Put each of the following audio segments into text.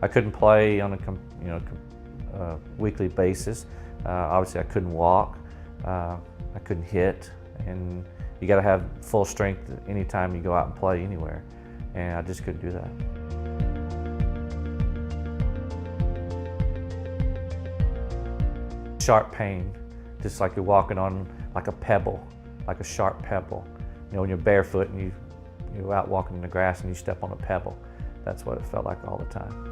I couldn't play on a weekly basis. Obviously, I couldn't walk. I couldn't hit, and you got to have full strength anytime you go out and play anywhere, and I just couldn't do that. Sharp pain, just like you're walking on like a pebble, like a sharp pebble. You know, when you're barefoot and you're out walking in the grass and you step on a pebble. That's what it felt like all the time.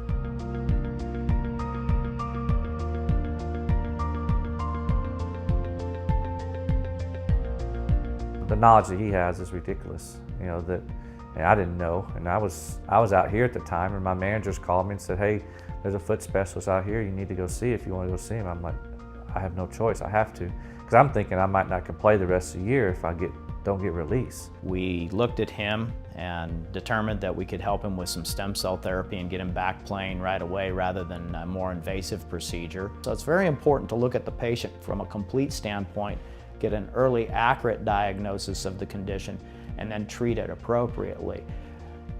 The knowledge that he has is ridiculous. You know, that and I didn't know, and I was out here at the time, and my managers called me and said, "Hey, there's a foot specialist out here. You need to go see if you want to go see him." I'm like, I have no choice. I have to, because I'm thinking I might not can play the rest of the year if I don't get released. We looked at him and determined that we could help him with some stem cell therapy and get him back playing right away rather than a more invasive procedure. So it's very important to look at the patient from a complete standpoint, get an early accurate diagnosis of the condition, and then treat it appropriately.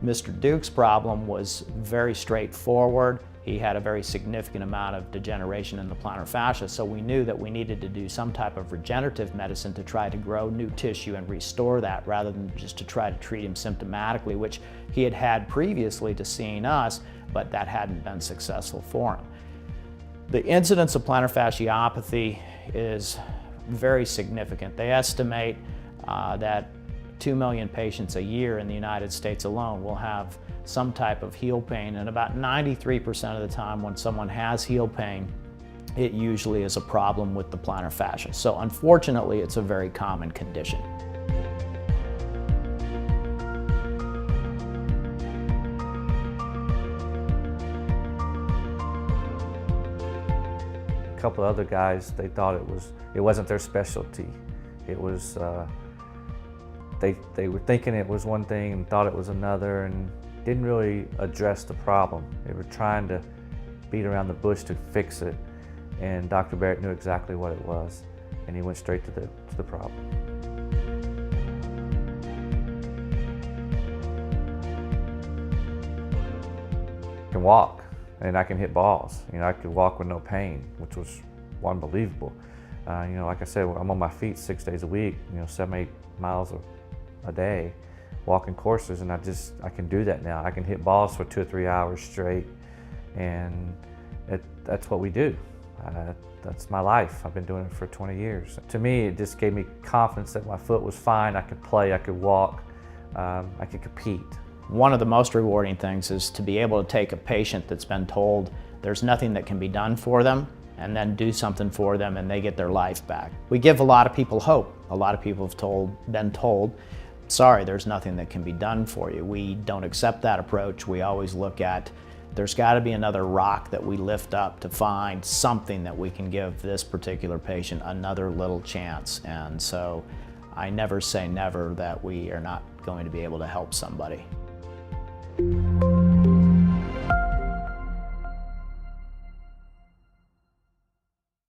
Mr. Duke's problem was very straightforward. He had a very significant amount of degeneration in the plantar fascia, so we knew that we needed to do some type of regenerative medicine to try to grow new tissue and restore that rather than just to try to treat him symptomatically, which he had had previously to seeing us, but that hadn't been successful for him. The incidence of plantar fasciopathy is very significant. They estimate that 2 million patients a year in the United States alone will have some type of heel pain, and about 93% of the time when someone has heel pain, it usually is a problem with the plantar fascia. So unfortunately, it's a very common condition. A couple of other guys, they thought it wasn't their specialty. It was they were thinking it was one thing and thought it was another, and didn't really address the problem. They were trying to beat around the bush to fix it, and Dr. Barrett knew exactly what it was, and he went straight to the problem. I can walk, and I can hit balls. You know, I could walk with no pain, which was unbelievable. You know, like I said, I'm on my feet 6 days a week. You know, 7-8 miles a day, walking courses, and I can do that now. I can hit balls for 2 or 3 hours straight, and that's what we do. That's my life. I've been doing it for 20 years. To me, it just gave me confidence that my foot was fine. I could play, I could walk, I could compete. One of the most rewarding things is to be able to take a patient that's been told there's nothing that can be done for them, and then do something for them and they get their life back. We give a lot of people hope. A lot of people have been told, sorry, there's nothing that can be done for you. We don't accept that approach. We always look at, there's got to be another rock that we lift up to find something that we can give this particular patient another little chance. And so I never say never that we are not going to be able to help somebody.